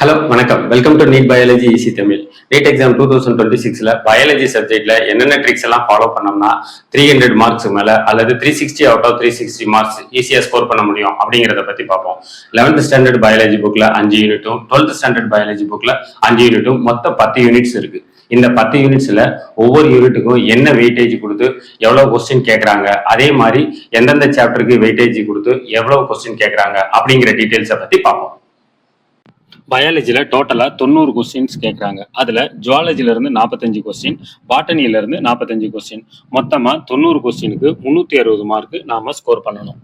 Hello வணக்கம். Welcome to NEET biology easy Tamil. NEET exam 2026ல biology சப்ஜெக்ட்ல என்னென்ன ட்ரிக்ஸ் எல்லாம் ஃபாலோ பண்ணோம்னா 300 மார்க்ஸ் மேல அல்லது 360 அவுட் ஆஃப் 360 மார்க்ஸ் ஈஸியா ஸ்கோர் பண்ண முடியும் அப்படிங்கிறத பத்தி பார்ப்போம். 11th ஸ்டாண்டர்ட் பயாலஜி புக்ல 5 யூனிட்டும் 12th ஸ்டாண்டர்ட் பயாலஜி புக்ல 5 யூனிட்டும் மொத்தம் 10 யூனிட்ஸ் இருக்கு. இந்த 10 யூனிட்ஸ்ல ஒவ்வொரு யூனிட்டுக்கும் என்ன வெயிட்டேஜ் கொடுத்து எவ்வளவு கொஸ்டின் கேட்கறாங்க, அதே மாதிரி எந்தெந்த சாப்டருக்கு வெயிட்டேஜ் கொடுத்து எவ்வளவு கொஸ்டின் கேட்கறாங்க அப்படிங்கிற டீடைல்ஸை பத்தி பார்ப்போம். பயாலஜியில் டோட்டலாக 90 கொஸ்டின்ஸ் கேட்குறாங்க. அதில் ஜுவாலஜிலேருந்து 45 கொஸ்டின், பாட்டனியிலேருந்து 45 கொஸ்டின், மொத்தமாக 90 கொஸ்டினுக்கு 360 மார்க்கு நாம் ஸ்கோர் பண்ணணும்.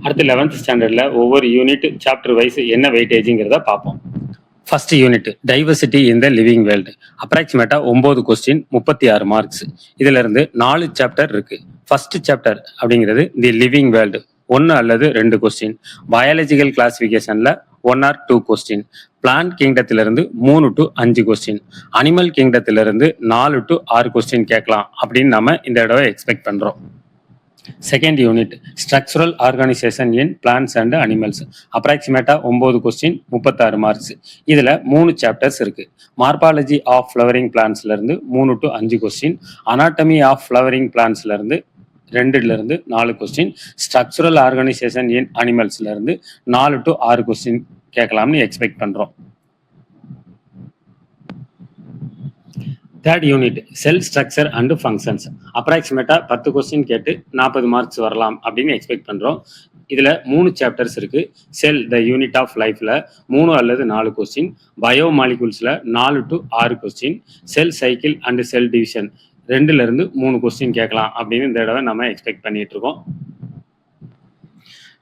அடுத்து 11th ஸ்டாண்டர்டில் ஒவ்வொரு யூனிட் சாப்டர் வைஸ் என்ன வெயிட்டேஜுங்கிறத பார்ப்போம். First unit diversity in the living world, அப்ராக்சிமேட்டாக 9 கொஸ்டின் 36 மார்க்ஸ். இதிலிருந்து 4 சாப்டர் இருக்கு. ஃபர்ஸ்ட் சாப்டர் அப்படிங்கிறது தி லிவிங் வேர்ல்டு, 1 அல்லது 2 கொஸ்டின். பயாலஜிக்கல் கிளாசிஃபிகேஷனில் 1 or 2 கொஸ்டின். பிளான்ட் கிங்டத்திலிருந்து 3 to 5 கொஸ்டின். அனிமல் கிங்டத்திலிருந்து 4 to 6 கொஸ்டின் கேட்கலாம் அப்படின்னு நம்ம இந்த தடவை எக்ஸ்பெக்ட் பண்றோம். Second unit structural organisation in plants and animals, அப்ராக்சிமேட்டா 9 கொஸ்டின் 36 மார்க்ஸ். இதுல 3 சாப்டர்ஸ் இருக்கு. மார்பாலஜி ஆஃப் ஃப்ளவரிங் பிளான்ட்ஸ்ல இருந்து 3 to 5 question. Anatomy of flowering பிளான்ட்ஸ்ல இருந்து 2 to 4 question. Structural organisation in அனிமல்ஸ்ல இருந்து 4 to 6 கொஸ்டின் கேட்கலாம்னு எக்ஸ்பெக்ட் பண்றோம். Third unit cell structure and functions, அப்ராக்சிமேட்டா 10 கொஸ்டின் கேட்டு 40 மார்க்ஸ் வரலாம் அப்படின்னு எக்ஸ்பெக்ட் பண்றோம். இதுல 3 சாப்டர்ஸ் இருக்கு. செல் த யூனிட் ஆஃப் லைஃப்ல 3 அல்லது 4 கொஸ்டின். பயோ மாலிகூல்ஸ்ல 4 to 6 question. Cell cycle and cell division 2 to 3 question கேட்கலாம் அப்படின்னு இந்த தடவை நம்ம எக்ஸ்பெக்ட் பண்ணிட்டு இருக்கோம்.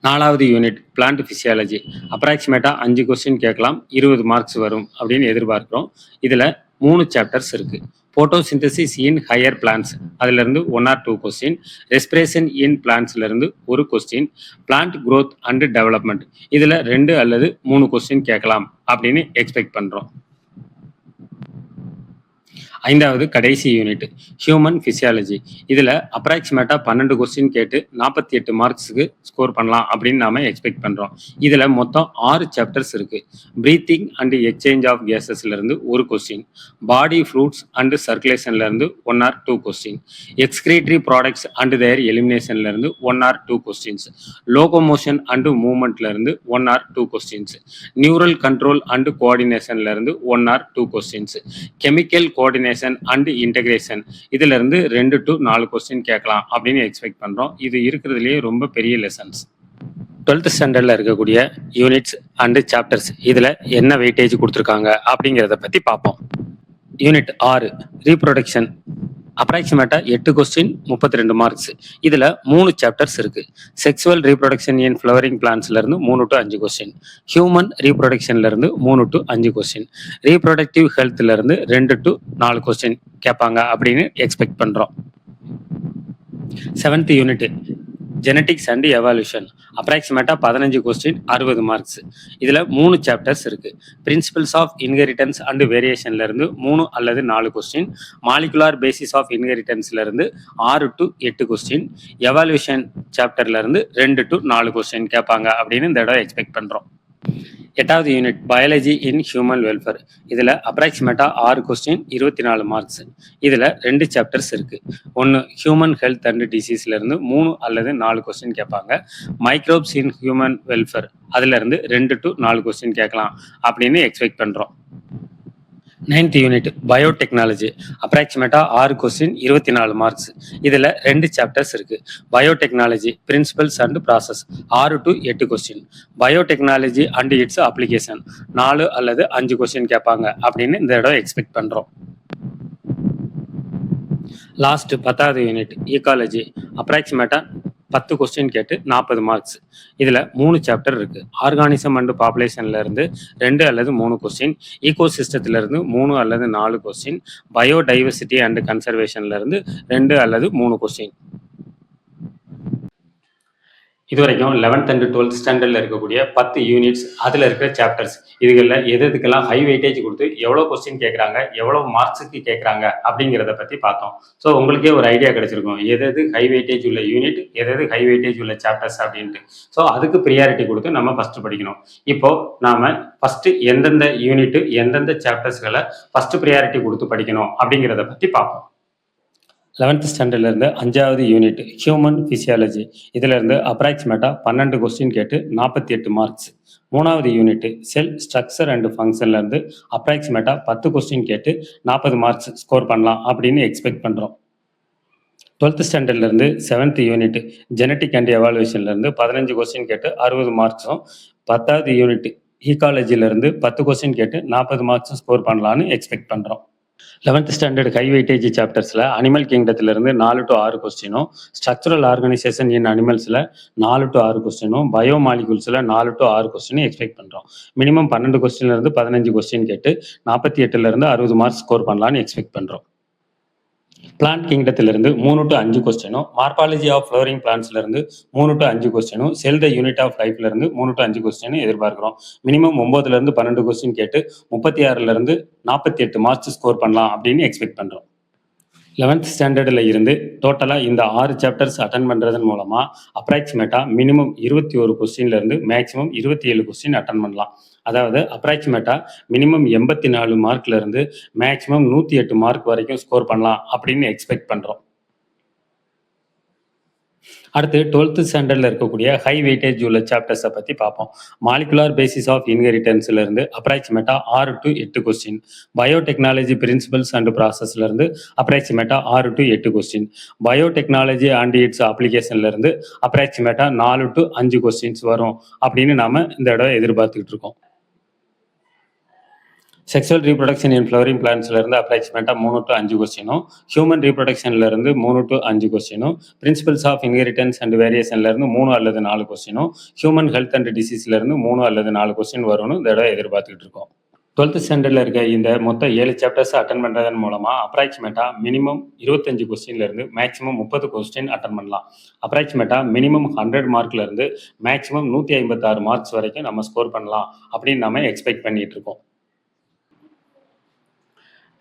4வது யூனிட் பிளான்ட் பிசியாலஜி, அப்ராக்சிமேட்டா 5 கொஸ்டின் கேட்கலாம், 20 மார்க்ஸ் வரும் அப்படின்னு எதிர்பார்க்கிறோம். இதுல 3 சாப்டர்ஸ் இருக்கு. போட்டோசிந்தசிஸ் இன் ஹையர் பிளான்ஸ், அதுல இருந்து 1 or 2 கொஸ்டின். ரெஸ்பிரேஷன் இன் பிளான்ஸ்ல இருந்து 1 question. Plant growth and development, இதுல 2 அல்லது 3 கொஸ்டின் கேட்கலாம் அப்படின்னு எக்ஸ்பெக்ட் பண்றோம். 5வது கடைசி யூனிட் ஹியூமன் பிசியாலஜி, இதுல அப்ராக்சிமேட்டா 12 கொஸ்டின் கேட்டு 48 மார்க்ஸுக்கு ஸ்கோர் பண்ணலாம் அப்படின்னு நாம எக்ஸ்பெக்ட் பண்றோம். இதுல மொத்தம் 6 சாப்டர்ஸ் இருக்கு. பிரீத்திங் அண்ட் எக்ஸ்சேஞ்ச் ஆஃப் கேசஸ்ல இருந்து 1 கொஸ்டின். பாடி ஃப்ளூட்ஸ் அண்ட் சர்க்குலேஷன்ல இருந்து 1 or 2 question. Excretory products and their எலிமினேஷன்ல இருந்து 1 or 2 கொஸ்டின்ஸ். லோகோமோஷன் அண்ட் மூவ்மெண்ட்ல இருந்து 1 or 2 questions. Neural control and கோஆர்டினேஷன்ல இருந்து 1 or 2 questions. Chemical coordination and integration, இதுல இருந்து 2 to 4 கொஸ்டின் கேட்கலாம் அப்படின்னு எக்ஸ்பெக்ட் பண்றோம். இது இருக்கிறதுலயே ரொம்ப பெரிய லெசன்ஸ். 12th ஸ்டாண்டர்ட்ல இருக்கக்கூடிய யூனிட்ஸ் அண்ட் சாப்டர்ஸ் இதுல என்ன வெயிட்டேஜ் கொடுத்துருக்காங்க அப்படிங்கிறத பத்தி பார்ப்போம். யூனிட் 6 ரீப்ரொடக்ஷன், அப்ராக்சிமேட்டா 8 கொஸ்டின் 32 மார்க்ஸ். இதுல 3 சாப்டர்ஸ் இருக்கு. செக்ஸுவல் ரீப்ரொடக்ஷன் இன் ஃப்ளவரிங் பிளான்ஸ்ல இருந்து 3 to 5 கொஸ்டின். ஹியூமன் ரீப்ரொடக்ஷன்ல இருந்து 3 to 5 கொஸ்டின். ரீப்ரொடக்டிவ் ஹெல்த்ல இருந்து 2 to 4 கொஸ்டின் கேட்பாங்க அப்படின்னு எக்ஸ்பெக்ட் பண்றோம். 7th unit genetics and evolution, அப்ராக்சிமேட்டா 15 கொஸ்டின் 60 மார்க்ஸ். இதுல 3 சாப்டர்ஸ் இருக்கு. பிரின்சிபல்ஸ் ஆஃப் இன்ஹெரிட்டன்ஸ் அண்ட் வேரியேஷன்ல இருந்து 3 அல்லது 4 கொஸ்டின். மாலிகுலார் பேசிஸ் ஆஃப் இன்ஹெரிட்டன்ஸ்ல இருந்து 6 to 8 கொஸ்டின். எவால்யூஷன் சாப்டர்ல இருந்து 2 to 4 கொஸ்டின் கேட்பாங்க அப்படின்னு இந்த தடவை எக்ஸ்பெக்ட் பண்றோம். 8வது unit biology in human welfare, இதுல அப்ராக்சிமேட்டா 6 கொஸ்டின் 24 மார்க்ஸ். இதுல 2 சாப்டர்ஸ் இருக்கு. 1 ஹியூமன் ஹெல்த் அண்ட் டிசீஸ்ல இருந்து 3 அல்லது 4 கொஸ்டின் கேட்பாங்க. மைக்ரோப்ஸ் இன் ஹியூமன் வெல்ஃபேர், அதுல இருந்து 2 to 4 கொஸ்டின் கேட்கலாம் அப்படின்னு எக்ஸ்பெக்ட் பண்றோம். 9th யூனிட் பயோடெக்னாலஜி, அப்ராக்சிமேட்டா 6 கொஸ்டின் 24 மார்க்ஸ். இதுல 2 சாப்டர்ஸ் இருக்கு. Biotechnology principles and process 6 to 8 question. Biotechnology and its application 4 அல்லது 5 கொஸ்டின் கேட்பாங்க அப்படின்னு இந்த தடவை எக்ஸ்பெக்ட் பண்றோம். லாஸ்ட் 10வது யூனிட் ஈகாலஜி, அப்ராக்சிமேட்டா 10 கொஸ்டின் கேட்டு 40 மார்க்ஸ். இதுல 3 சாப்டர் இருக்கு. ஆர்கானிசம் அண்ட் பாப்புலேஷன்ல இருந்து 2 அல்லது 3 கொஸ்டின். ஈகோ சிஸ்டத்துல இருந்து 3 அல்லது 4 கொஸ்டின். பயோடைவர்சிட்டி அண்ட் கன்சர்வேஷன்ல இருந்து 2 அல்லது 3 கொஸ்டின். இதுவரைக்கும் 11th அண்ட் 12th ஸ்டாண்டர்டில் இருக்கக்கூடிய 10 யூனிட்ஸ் அதில் இருக்கிற சாப்டர்ஸ் இதுகளில் எதுக்கெல்லாம் ஹை வெயிட்டேஜ் கொடுத்து எவ்வளோ கொஸ்டின் கேட்குறாங்க, எவ்வளோ மார்க்ஸுக்கு கேட்குறாங்க அப்படிங்கிறத பற்றி பார்த்தோம். ஸோ உங்களுக்கே ஒரு ஐடியா கிடைச்சிருக்கும் எது ஹை வெயிட்டேஜ் உள்ள யூனிட், எது ஹை வெயிட்டேஜ் உள்ள சாப்டர்ஸ் அப்படின்ட்டு. ஸோ அதுக்கு ப்ரியாரிட்டி கொடுத்து நம்ம ஃபஸ்ட்டு படிக்கணும். இப்போ நாம் ஃபஸ்ட்டு எந்தெந்த யூனிட்டு எந்தெந்த சாப்டர்ஸ்களை ஃபஸ்ட்டு ப்ரியாரிட்டி கொடுத்து படிக்கணும் அப்படிங்கிறத பற்றி பார்ப்போம். 11th ஸ்டாண்டர்ட்லேருந்து 5வது யூனிட் ஹியூமன் ஃபிசியாலஜி இதிலேருந்து அப்ராக்சிமேட்டாக 12 கொஸ்டின் கேட்டு 48 மார்க்ஸ். 3வது யூனிட் செல் ஸ்ட்ரக்சர் அண்ட் ஃபங்க்ஷன்லேருந்து அப்ராக்சிமேட்டாக 10 கொஸ்டின் கேட்டு 40 மார்க்ஸ் ஸ்கோர் பண்ணலாம் அப்படின்னு எக்ஸ்பெக்ட் பண்ணுறோம். 12th ஸ்டாண்டர்ட்லேருந்து 7th யூனிட் ஜெனட்டிக் அண்ட் எவாலுவேஷன்லேருந்து 15 கொஸ்டின் கேட்டு 60 மார்க்ஸும், 10வது யூனிட் ஈகாலஜிலேருந்து 10 கொஸ்டின் கேட்டு 40 மார்க்ஸும் ஸ்கோர் பண்ணலான்னு எக்ஸ்பெக்ட் பண்ணுறோம். 11th ஸ்டாண்டர்ட் ஹை வெயிட்டேஜ் சாப்டர்ஸில் அனிமல் கிங்டத்திலிருந்து 4 to 6 கொஸ்டினும், ஸ்ட்ரக்சரல் ஆர்கனைசேஷன் இன் அனிமல்ஸில் 4 to 6 கொஸ்டினும், பயோ மாலிகூல்ஸில் 4 to 6 கொஸ்டினும் எக்ஸ்பெக்ட் பண்ணுறோம். மினிமம் 12 கொஸ்டின்லேருந்து 15 கொஸ்டின் கேட்டு 48லேருந்து 60 மார்க்ஸ் ஸ்கோர் பண்ணலான்னு எக்ஸ்பெக்ட் பண்ணுறோம். பிளான்ட் கிங்டத்திலிருந்து 3 to 5 கொஸ்டினும், மார்பாலஜி ஆஃப் ஃப்ளவரிங் பிளான்ட்ஸ்லேருந்து 3 to 5 கொஸ்டினும், செல் த யூனிட் ஆஃப் லைஃப்லேருந்து 3 to 5 கொஸ்டினும் எதிர்பார்க்குறோம். மினிமம் 9லேருந்து 12 கொஸ்டின் கேட்டு 36லேருந்து 48 மார்க்ஸ் ஸ்கோர் பண்ணலாம் அப்படின்னு எக்ஸ்பெக்ட் பண்ணுறோம். 11th ஸ்டாண்டர்டில் இருந்து டோட்டலாக இந்த 6 சாப்டர்ஸ் அட்டன் பண்ணுறதன் மூலமாக அப்ராக்சிமேட்டாக மினிமம் 21 கொஸ்டின்லேருந்து மேக்ஸிமம் 27 கொஸ்டின் அட்டன் பண்ணலாம். அதாவது அப்ராக்சிமேட்டாக மினிமம் 84 மார்க்லேருந்து மேக்ஸிமம் 108 மார்க் வரைக்கும் ஸ்கோர் பண்ணலாம் அப்படின்னு எக்ஸ்பெக்ட் பண்ணுறோம். அடுத்து 12th ஸ்டாண்டர்டில் இருக்கக்கூடிய ஹை வெயிட்டேஜ் உள்ள சாப்டர்ஸை பற்றி பார்ப்போம். மாலிகுலார் பேசிஸ் ஆஃப் இன்ஹெரிட்டன்ஸ்லேருந்து அப்ராக்சிமேட்டாக 6 to 8 question, biotechnology principles and ப்ராசஸ்லேருந்து அப்ராக்சிமேட்டாக 6 to 8 question, biotechnology and its அப்ளிகேஷன்லேருந்து அப்ராக்சிமேட்டாக 4 to 5 கொஸ்டின்ஸ் வரும் அப்படின்னு நாம் இந்த தடவை எதிர்பார்த்துக்கிட்டு இருக்கோம். செக்ஷுவல் ரீப்ரொடக்ஷன் இன் ஃப்ளவரிங் பிளான்ட்ஸ்லேருந்து அப்ராக்சிமேட்டாக 3 to 5 கொஸ்டினும், ஹியூமன் ரீப்ரொடக்ஷன்லேருந்து 3 to 5 கொஸ்டினும், பிரின்சிபல்ஸ் ஆஃப் இன்ஹெரிட்டன்ஸ் அண்ட் வேரியேஷன்லேருந்து 3 அல்லது 4 கொஸ்டினும், ஹியூமன் ஹெல்த் அண்ட் டிசீஸ்லேருந்து 3 அல்லது 4 கொஸ்டின் வரும்னு இந்த தடவை எதிர்பார்த்துக்கிட்டு இருக்கோம். 12th ஸ்டாண்டர்டில் இருக்க இந்த மொத்தம் 7 சாப்டர்ஸ் அட்டன் பண்ணுறதன் மூலமாக அப்ராக்சிமேட்டாக மினிமம் 25 கொஸ்டின்லேருந்து மேக்ஸிமம் 30 கொஸ்டின் அட்டன் பண்ணலாம். அப்ராக்சிமேட்டாக மினிமம் 100 மார்க்லேருந்து மேக்ஸிமம் 156 மார்க்ஸ் வரைக்கும் நம்ம ஸ்கோர் பண்ணலாம் அப்படின்னு நம்ம எக்ஸ்பெக்ட் பண்ணிட்டு இருக்கோம்.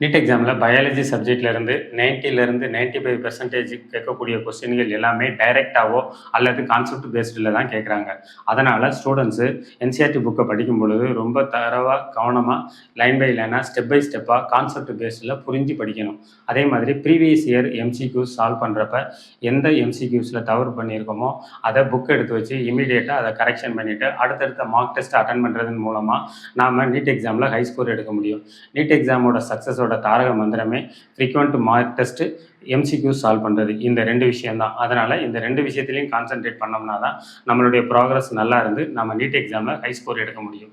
நீட் எக்ஸாமில் பயாலஜி சப்ஜெக்ட்லேருந்து 90லேருந்து 95% கேட்கக்கூடிய கொஸ்டின்கள் எல்லாமே டைரெக்டாகவோ அல்லது கான்செப்ட் பேஸ்டில் தான் கேட்குறாங்க. அதனால் ஸ்டூடெண்ட்ஸு என்சிஆர்டி புக்கை படிக்கும் பொழுது ரொம்ப தரவாக கவனமாக லைன் பை லைனாக ஸ்டெப் பை ஸ்டெப்பாக கான்செப்ட் பேஸ்டில் புரிஞ்சு படிக்கணும். அதே மாதிரி ப்ரீவியஸ் இயர் எம்சிக்யூஸ் சால்வ் பண்ணுறப்ப எந்த எம்சிக்யூஸில் தவறு பண்ணியிருக்கோமோ அதை புக் எடுத்து வச்சு இமீடியட்டாக அதை கரெக்ஷன் பண்ணிவிட்டு அடுத்தடுத்த மார்க் டெஸ்ட் அட்டன் பண்ணுறதன் மூலமாக நாம் நீட் எக்ஸாமில் ஹை ஸ்கோர் எடுக்க முடியும். நீட் எக்ஸாமோட சக்ஸஸோட தாரக மந்திரமே frequent mark test, MCQ solve பண்ணுறது, இந்த 2 விஷயம்தான். அதனால் இந்த 2 விஷயத்துலையும் கான்சென்ட்ரேட் பண்ணோம்னா தான் நம்மளுடைய ப்ராக்ரஸ் நல்லா இருந்து நம்ம நீட் எக்ஸாமில் ஹை ஸ்கோர் எடுக்க முடியும்.